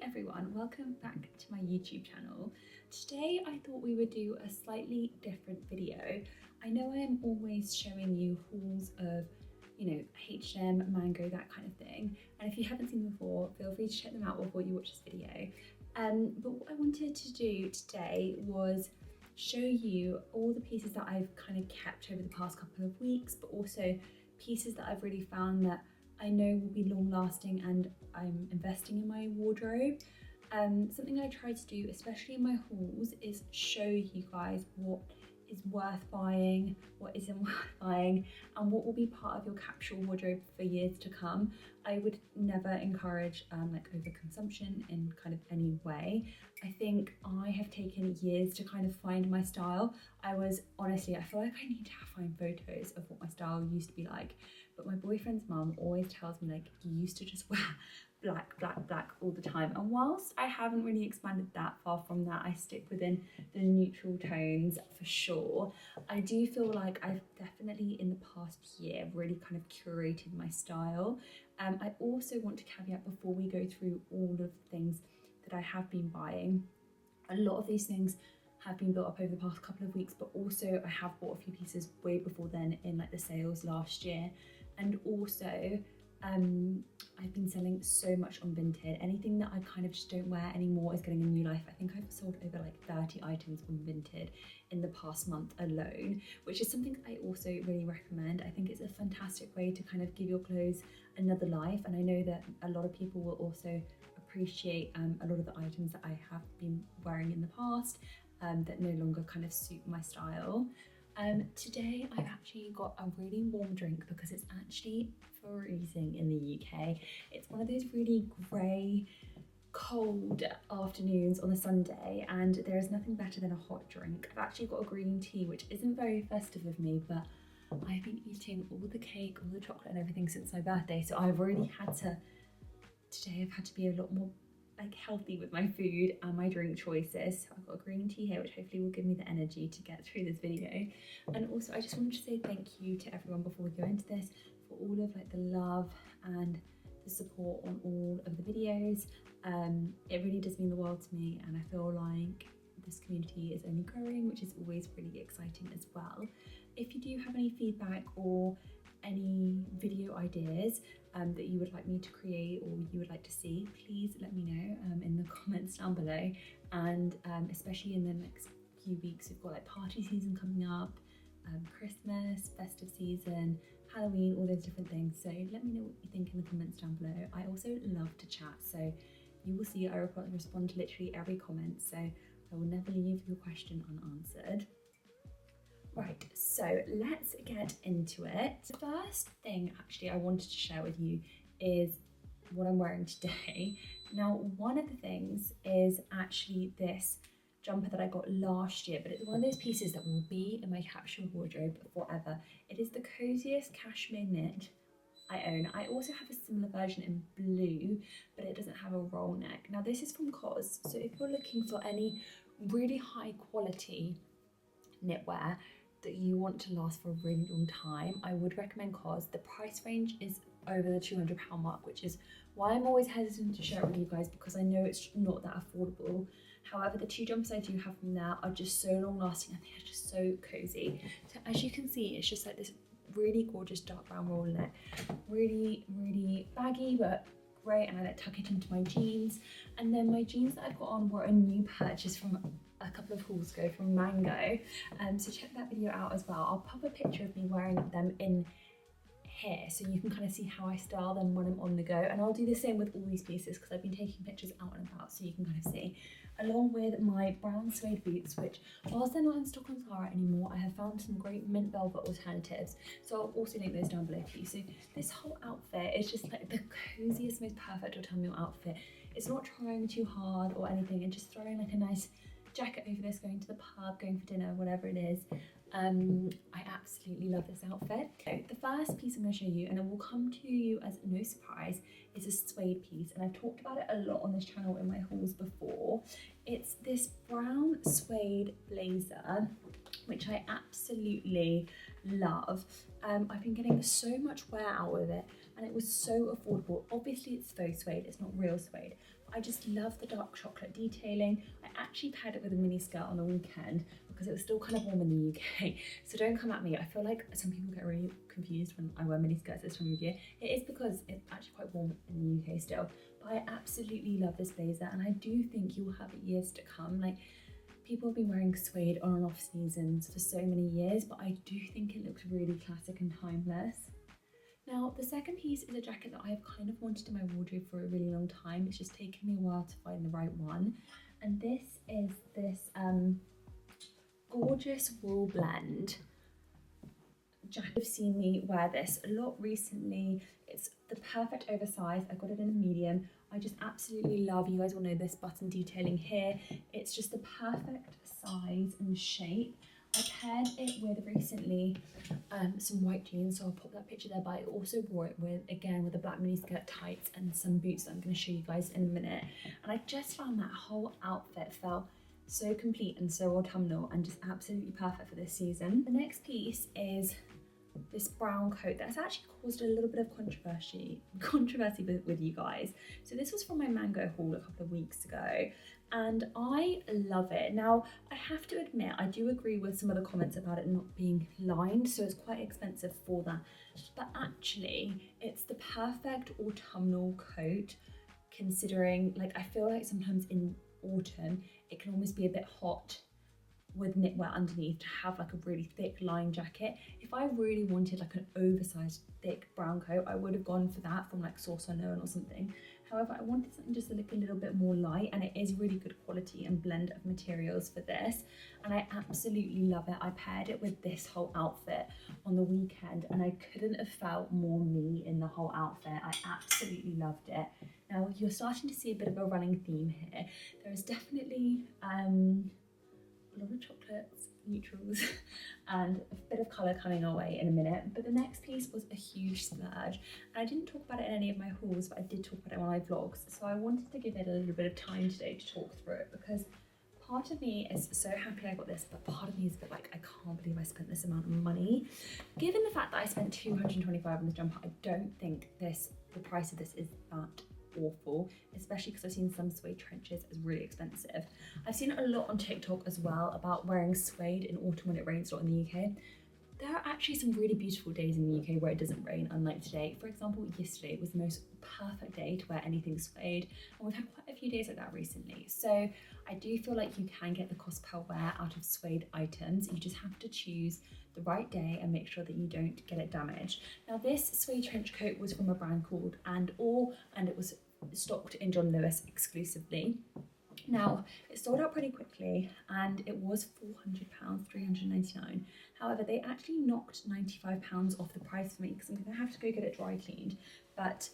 everyone, welcome back to my YouTube channel. Today I thought we would do a slightly different video. I know I am always showing you hauls of, H&M, Mango, that kind of thing. And if you haven't seen them before, feel free to check them out before you watch this video. But what I wanted to do today was show you all the pieces that I've kind of kept over the past couple of weeks, but also pieces that I've really found that I know will be long lasting and I'm investing in my wardrobe. Something I try to do, especially in my hauls, is show you guys what is worth buying, what isn't worth buying, and what will be part of your capsule wardrobe for years to come. I would never encourage overconsumption in kind of any way. I think I have taken years to kind of find my style. I feel like I need to find photos of what my style used to be like. But my boyfriend's mum always tells me, like, you used to just wear black, black, black all the time. And whilst I haven't really expanded that far from that, I stick within the neutral tones for sure. I do feel like I've definitely in the past year really kind of curated my style. I also want to caveat before we go through all of the things that I have been buying. A lot of these things have been built up over the past couple of weeks, but also I have bought a few pieces way before then in like the sales last year. And also I've been selling so much on Vinted. Anything that I kind of just don't wear anymore is getting a new life. I think I've sold over like 30 items on Vinted in the past month alone, which is something I also really recommend. I think it's a fantastic way to kind of give your clothes another life. And I know that a lot of people will also appreciate a lot of the items that I have been wearing in the past that no longer kind of suit my style. Today I've actually got a really warm drink because it's actually freezing in the UK. It's one of those really grey, cold afternoons on a Sunday, and there is nothing better than a hot drink. I've actually got a green tea, which isn't very festive of me, but I've been eating all the cake, all the chocolate and everything since my birthday, so I've really had to, today I've had to be a lot more healthy with my food and my drink choices. So I've got a green tea here, which hopefully will give me the energy to get through this video. And also I just wanted to say thank you to everyone before we go into this for all of the love and the support on all of the videos. It really does mean the world to me, and I feel like this community is only growing, which is always really exciting as well. If you do have any feedback or any video ideas that you would like me to create or you would like to see, please let me know in the comments down below. And especially in the next few weeks, we've got party season coming up, Christmas, festive season, Halloween, all those different things. So let me know what you think in the comments down below. I also love to chat, so you will see I respond to literally every comment, so I will never leave your question unanswered. Right, so let's get into it. The first thing actually I wanted to share with you is what I'm wearing today. Now, one of the things is actually this jumper that I got last year, but it's one of those pieces that will be in my capsule wardrobe forever. It is the coziest cashmere knit I own. I also have a similar version in blue, but it doesn't have a roll neck. Now, this is from COS, so if you're looking for any really high quality knitwear that you want to last for a really long time, I would recommend COS. The price range is over the £200 mark, which is why I'm always hesitant to share it with you guys, because I know it's not that affordable. However, the two jumpers I do have from there are just so long lasting and they are just so cozy. So as you can see, it's just like this really gorgeous dark brown roll neck, really, really baggy, but great. And I tuck it into my jeans. And then my jeans that I've got on were a new purchase from a couple of hauls ago from Mango. So check that video out as well. I'll pop a picture of me wearing them in here so you can kind of see how I style them when I'm on the go. And I'll do the same with all these pieces because I've been taking pictures out and about so you can kind of see. Along with my brown suede boots, which whilst they're not in stock on Zara anymore, I have found some great mint velvet alternatives. So I'll also link those down below for you. So this whole outfit is just like the coziest, most perfect autumnal outfit. It's not trying too hard or anything, and just throwing like a nice jacket over this, going to the pub, going for dinner, whatever it is. I absolutely love this outfit. So the first piece I'm going to show you, and it will come to you as no surprise, is a suede piece, and I've talked about it a lot on this channel in my hauls before. It's this brown suede blazer, which I absolutely love. I've been getting so much wear out of it, and it was so affordable. Obviously it's faux suede, it's not real suede. I just love the dark chocolate detailing. I actually paired it with a mini skirt on the weekend because it was still kind of warm in the UK. So don't come at me. I feel like some people get really confused when I wear mini skirts this time of year. It is because it's actually quite warm in the UK still. But I absolutely love this blazer, and I do think you'll have it years to come. Like, people have been wearing suede on and off seasons for so many years, but I do think it looks really classic and timeless. Now, the second piece is a jacket that I've kind of wanted in my wardrobe for a really long time. It's just taken me a while to find the right one. And this is this gorgeous wool blend jacket. You've seen me wear this a lot recently. It's the perfect oversize. I got it in a medium. I just absolutely love, you guys will know this button detailing here. It's just the perfect size and shape. I paired it with recently some white jeans, so I'll pop that picture there, but I also wore it with, again, with a black mini skirt, tights, and some boots that I'm going to show you guys in a minute. And I just found that whole outfit felt so complete and so autumnal and just absolutely perfect for this season. The next piece is this brown coat that's actually caused a little bit of controversy with you guys. So this was from my Mango haul a couple of weeks ago, and I love it. Now, I have to admit, I do agree with some of the comments about it not being lined, so it's quite expensive for that. But actually, it's the perfect autumnal coat, considering, like, I feel like sometimes in autumn, it can almost be a bit hot with knitwear underneath to have like a really thick lined jacket. If I really wanted like an oversized thick brown coat, I would have gone for that from like Source Unknown or something. However, I wanted something just to look a little bit more light, and it is really good quality and blend of materials for this, and I absolutely love it. I paired it with this whole outfit on the weekend, and I couldn't have felt more me in the whole outfit. I absolutely loved it. Now, you're starting to see a bit of a running theme here. There is definitely a lot of chocolates, neutrals, and a bit of colour coming our way in a minute. But the next piece was a huge splurge. And I didn't talk about it in any of my hauls, but I did talk about it on my vlogs. So I wanted to give it a little bit of time today to talk through it, because part of me is so happy I got this, but part of me is a bit like, I can't believe I spent this amount of money. Given the fact that I spent $225 on this jumper, I don't think the price of this is that awful, especially because I've seen some suede trenches as really expensive. I've seen a lot on TikTok as well about wearing suede in autumn when it rains a lot in the UK. There are actually some really beautiful days in the UK where it doesn't rain, unlike today. For example, yesterday was the most perfect day to wear anything suede, and we've had quite a few days like that recently. So I do feel like you can get the cost per wear out of suede items. You just have to choose the right day and make sure that you don't get it damaged. Now, this suede trench coat was from a brand called and it was stocked in John Lewis exclusively. Now, it sold out pretty quickly, and it was £400, $399. However, they actually knocked £95 off the price for me because I'm going to have to go get it dry cleaned. But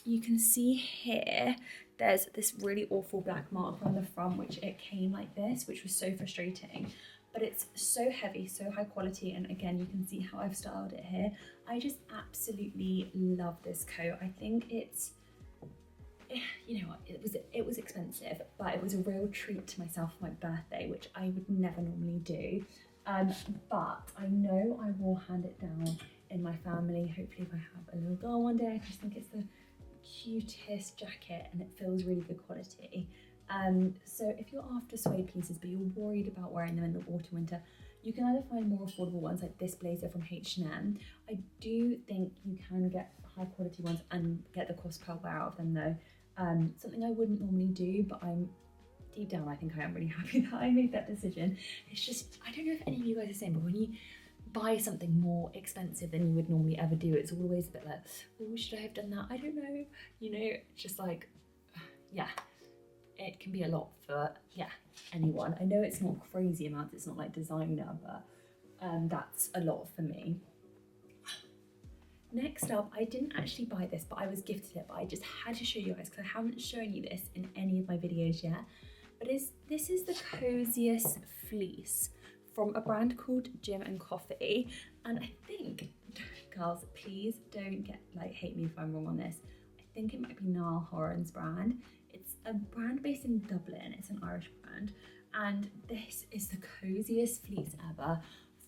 you can see here, there's this really awful black mark on the front, which it came like this, which was so frustrating. But it's so heavy, so high quality, and again, you can see how I've styled it here. I just absolutely love this coat. I think it's, you know, it was expensive, but it was a real treat to myself for my birthday, which I would never normally do. But I know I will hand it down in my family. Hopefully, if I have a little girl one day. I just think it's the cutest jacket, and it feels really good quality. So if you're after suede pieces but you're worried about wearing them in the autumn winter, you can either find more affordable ones like this blazer from H&M. I do think you can get high quality ones and get the cost per wear out of them though. Something I wouldn't normally do, but I'm deep down, I think I am really happy that I made that decision. It's just, I don't know if any of you guys are the same, but when you buy something more expensive than you would normally ever do, it's always a bit like, oh, should I have done that? I don't know. You know, just like, yeah. It can be a lot for, yeah, anyone. I know it's not crazy amounts, it's not like designer, but that's a lot for me. Next up, I didn't actually buy this, but I was gifted it, but I just had to show you guys because I haven't shown you this in any of my videos yet. But this is the coziest fleece from a brand called Gym and Coffee. And I think, girls, please don't hate me if I'm wrong on this. I think it might be Niall Horan's brand. It's a brand based in Dublin, it's an Irish brand, and this is the coziest fleece ever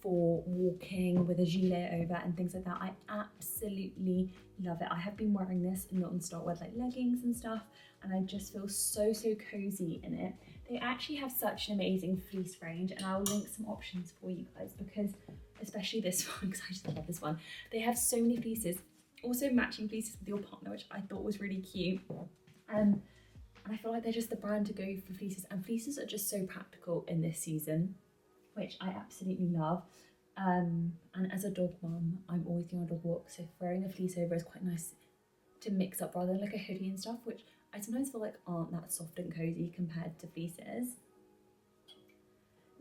for walking with a gilet over and things like that. I absolutely love it. I have been wearing this non-stop with like leggings and stuff, and I just feel so cozy in it. They actually have such an amazing fleece range, and I'll link some options for you guys, because especially this one, because I just love this one. They have so many fleeces, also matching fleeces with your partner, which I thought was really cute. And I feel like they're just the brand to go for fleeces, and fleeces are just so practical in this season, which I absolutely love. And as a dog mum, I'm always going on dog walks, so wearing a fleece over is quite nice to mix up rather than like a hoodie and stuff, which I sometimes feel like aren't that soft and cozy compared to fleeces.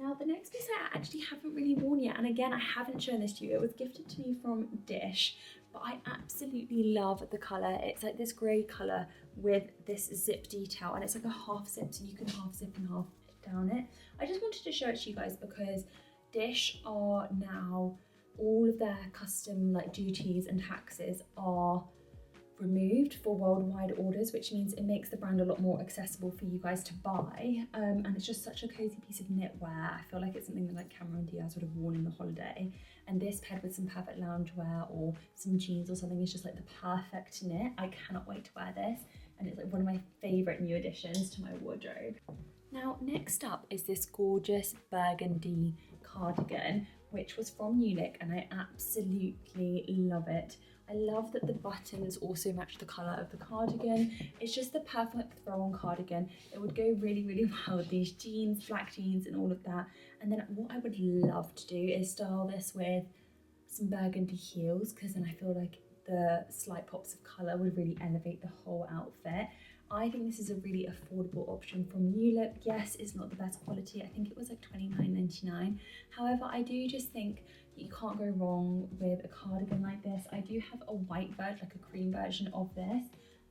Now the next piece I actually haven't really worn yet, and again I haven't shown this to you, it was gifted to me from Dish, but I absolutely love the colour. It's like this grey colour with this zip detail, and it's like a half zip, so you can half zip and half down it. I just wanted to show it to you guys because Dish are now, all of their custom like duties and taxes are removed for worldwide orders, which means it makes the brand a lot more accessible for you guys to buy, and it's just such a cozy piece of knitwear. I feel like it's something that like Cameron Diaz would have worn in the holiday, and this paired with some perfect loungewear or some jeans or something is just like the perfect knit. I cannot wait to wear this, and it's like one of my favourite new additions to my wardrobe. Now next up is this gorgeous burgundy cardigan, which was from UGG, and I absolutely love it. I love that the buttons also match the colour of the cardigan. It's just the perfect throw-on cardigan. It would go really well with these jeans, black jeans and all of that. And then what I would love to do is style this with some burgundy heels, because then I feel like the slight pops of colour would really elevate the whole outfit. I think this is a really affordable option from UGG. Yes, it's not the best quality. I think it was like $29.99. However, I do just think you can't go wrong with a cardigan like this. I do have a white version, like a cream version of this,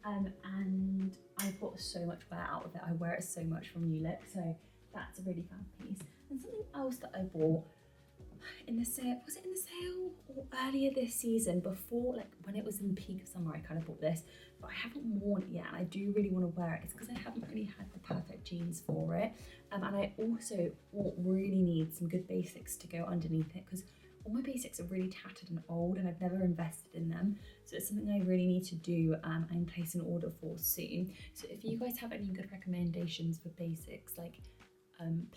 and I've got so much wear out of it. I wear it so much from UGG, so that's a really fun piece. And something else that I bought in the sale, was it in the sale or earlier this season, before, like when it was in the peak of summer, I kind of bought this, but I haven't worn it yet, and I do really want to wear it. It's because I haven't really had the perfect jeans for it, and I also really need some good basics to go underneath it, because all my basics are really tattered and old and I've never invested in them, so it's something I really need to do and place an order for soon. So if you guys have any good recommendations for basics, like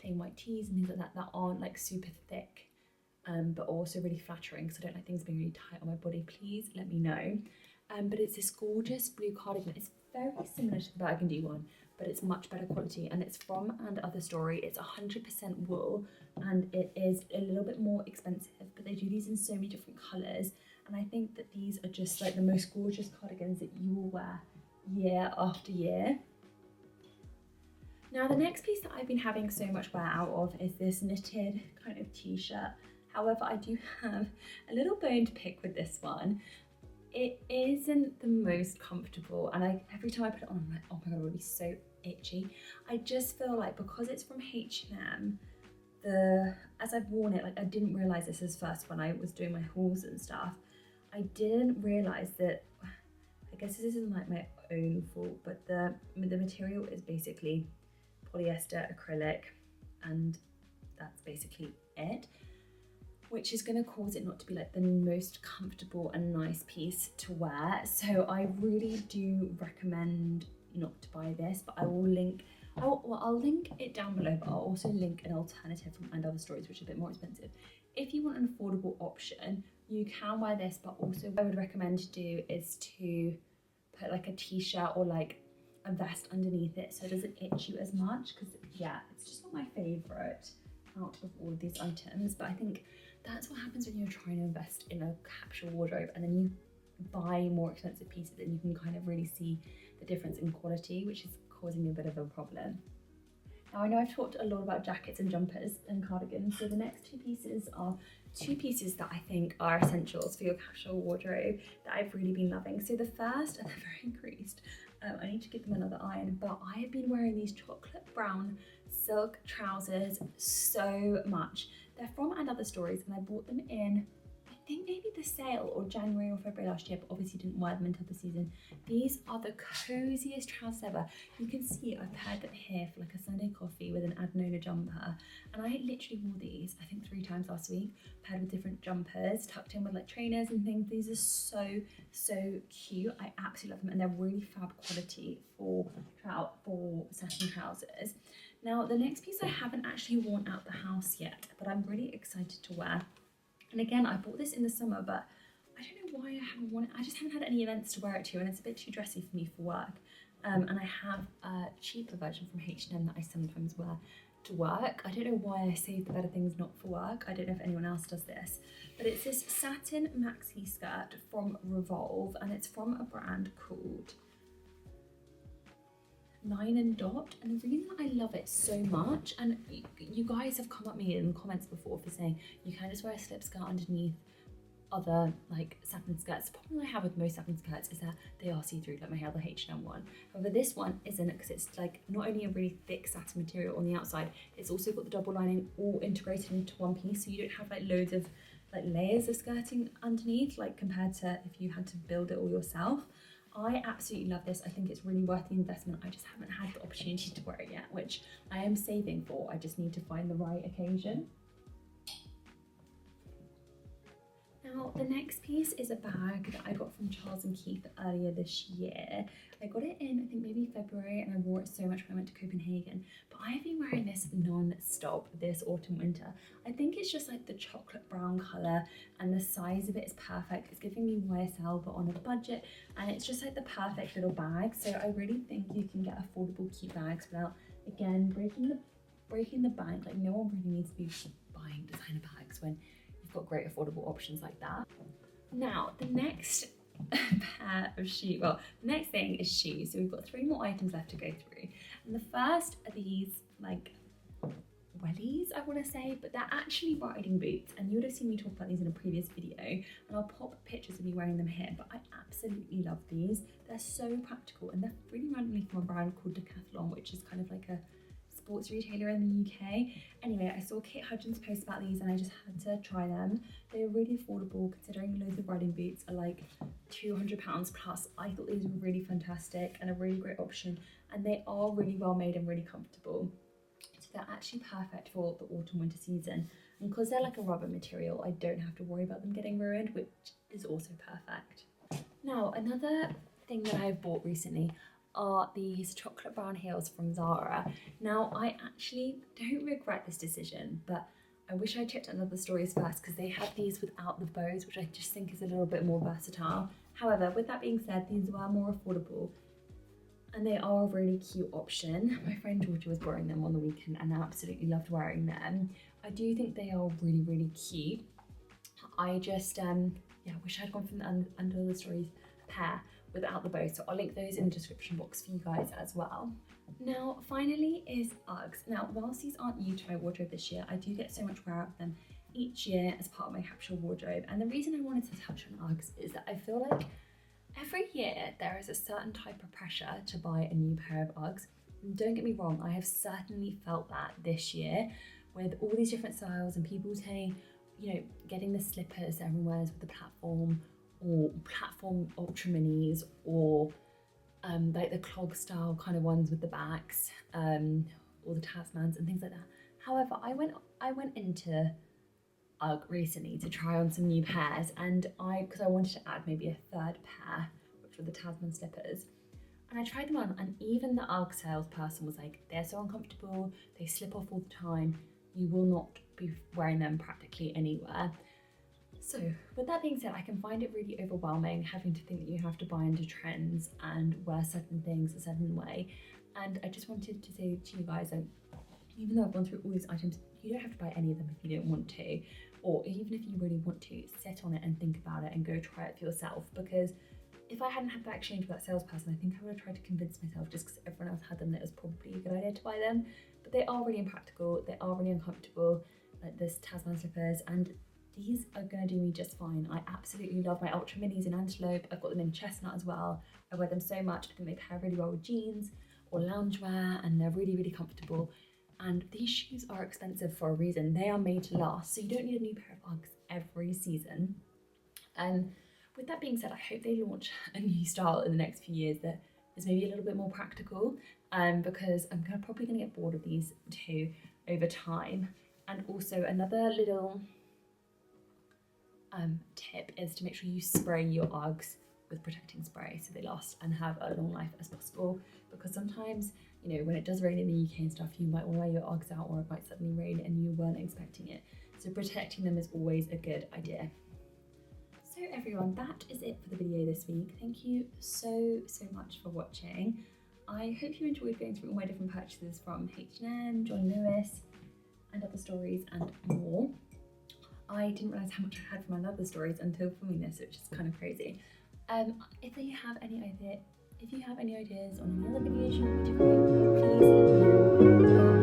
plain white tees and things like that, that aren't like super thick but also really flattering, because I don't like things being really tight on my body, please let me know. But it's this gorgeous blue cardigan. It's very similar to the burgundy one, but it's much better quality, and it's from And Other Story. It's 100% wool, and it is a little bit more expensive, but they do these in so many different colours, and I think that these are just like the most gorgeous cardigans that you will wear year after year. Now the next piece that I've been having so much wear out of is this knitted kind of t-shirt. However, I do have a little bone to pick with this one. It isn't the most comfortable, and every time I put it on, I'm like, oh my god, it would be so itchy. I just feel like because it's from H&M, as I've worn it, like I didn't realise this as first when I was doing my hauls and stuff. I didn't realise that, I guess this isn't like my own fault, but the material is basically polyester acrylic, and that's basically it, which is going to cause it not to be like the most comfortable and nice piece to wear. So I really do recommend not to buy this, but I will link, I'll link it down below, but I'll also link an alternative from And Other Stories, which is a bit more expensive. If you want an affordable option, you can wear this, but also what I would recommend to do is to put like a t-shirt or like a vest underneath it so it doesn't itch you as much, because yeah, it's just not my favourite out of all of these items. But I think that's what happens when you're trying to invest in a capsule wardrobe and then you buy more expensive pieces, and you can kind of really see the difference in quality, which is causing me a bit of a problem. Now I know I've talked a lot about jackets and jumpers and cardigans, so the next two pieces are two pieces that I think are essentials for your capsule wardrobe that I've really been loving. So the first, and they're very creased, I need to give them another iron, but I have been wearing these chocolate brown silk trousers so much. They're from And Other Stories, and I bought them in, I think maybe the sale or January or February last year, but obviously didn't wear them until the season. These are the coziest trousers ever. You can see I've paired them here for like a Sunday coffee with an Adenola jumper, and I literally wore these I think 3 times last week, paired with different jumpers, tucked in with like trainers and things. These are so cute. I absolutely love them, and they're really fab quality for satin trousers. Now the next piece I haven't actually worn out the house yet, but I'm really excited to wear. And again, I bought this in the summer, but I don't know why I haven't worn it. I just haven't had any events to wear it to, and it's a bit too dressy for me for work. And I have a cheaper version from H&M that I sometimes wear to work. I don't know why I save the better things not for work. I don't know if anyone else does this, but it's this satin maxi skirt from Revolve, and it's from a brand called Line and Dot. And the reason I love it so much, and you guys have come at me in the comments before for saying you can just wear a slip skirt underneath other like satin skirts. The problem I have with most satin skirts is that they are see-through, like my other H&M one. However, this one isn't, because it's like not only a really thick satin material on the outside, it's also got the double lining all integrated into one piece, so you don't have like loads of like layers of skirting underneath, like compared to if you had to build it all yourself. I absolutely love this. I think it's really worth the investment. I just haven't had the opportunity to wear it yet, which I am saving for. I just need to find the right occasion. Now, the next piece is a bag that I got from Charles and Keith earlier this year. I got it in, I think maybe February, and I wore it so much when I went to Copenhagen. But I have been wearing this non-stop this autumn winter. I think it's just like the chocolate brown colour, and the size of it is perfect. It's giving me YSL but on a budget, and it's just like the perfect little bag. So I really think you can get affordable cute bags without, again, breaking the bank. Like, no one really needs to be buying designer bags when you've got great affordable options like that. Now, the next pair of shoes, well, the next thing is shoes. So we've got 3 more items left to go through. And the first are these like wellies, I want to say, but they're actually riding boots, and you would have seen me talk about these in a previous video, and I'll pop pictures of me wearing them here. But I absolutely love these. They're so practical, and they're really randomly from a brand called Decathlon, which is kind of like a sports retailer in the UK. Anyway, I saw Kate Hudgens post about these, and I just had to try them. They're really affordable considering loads of riding boots are like £200 plus. I thought these were really fantastic and a really great option, and they are really well made and really comfortable. So they're actually perfect for the autumn winter season, and because they're like a rubber material, I don't have to worry about them getting ruined, which is also perfect. Now, another thing that I've bought recently are these chocolate brown heels from Zara. Now, I actually don't regret this decision, but I wish I checked another stories first, because they have these without the bows, which I just think is a little bit more versatile. However, with that being said, these were more affordable, and they are a really cute option. My friend Georgia was wearing them on the weekend, and I absolutely loved wearing them. I do think they are really cute. I just, yeah, wish I'd gone from the under the stories pair without the bow, so I'll link those in the description box for you guys as well. Now, finally is Uggs. Now, whilst these aren't new to my wardrobe this year, I do get so much wear out of them each year as part of my capsule wardrobe, and the reason I wanted to touch on Uggs is that I feel like every year there is a certain type of pressure to buy a new pair of Uggs. And don't get me wrong, I have certainly felt that this year with all these different styles and people saying, you know, getting the slippers that everyone wears with the platform, or platform ultra minis, or like the clog style kind of ones with the backs, or the Tasmans and things like that. However, I went into UGG recently to try on some new pairs, and because I wanted to add maybe a third pair, which were the Tasman slippers, and I tried them on, and even the UGG salesperson was like, they're so uncomfortable, they slip off all the time, you will not be wearing them practically anywhere. So with that being said, I can find it really overwhelming having to think that you have to buy into trends and wear certain things a certain way. And I just wanted to say to you guys that even though I've gone through all these items, you don't have to buy any of them if you don't want to, or even if you really want to, sit on it and think about it and go try it for yourself. Because if I hadn't had that exchange with that salesperson, I think I would have tried to convince myself, just because everyone else had them, that it was probably a good idea to buy them. But they are really impractical, they are really uncomfortable, like this Tasman slippers, and these are going to do me just fine. I absolutely love my Ultra Minis in Antelope. I've got them in Chestnut as well. I wear them so much. I think they pair really well with jeans or loungewear, and they're really comfortable. And these shoes are expensive for a reason. They are made to last, so you don't need a new pair of Uggs every season. With that being said, I hope they launch a new style in the next few years that is maybe a little bit more practical, because I'm probably going to get bored of these too over time. And also another little tip is to make sure you spray your Uggs with protecting spray so they last and have a long life as possible, because sometimes, you know, when it does rain in the UK and stuff, you might want to wear your Uggs out, or it might suddenly rain and you weren't expecting it. So protecting them is always a good idea. So everyone, that is it for the video this week. Thank you so much for watching. I hope you enjoyed going through all my different purchases from H&M, John Lewis, and other stories and more. I didn't realise how much I had from my other stories until filming this, which is kind of crazy. If you have any ideas on any other videos you want me to create, please let me know.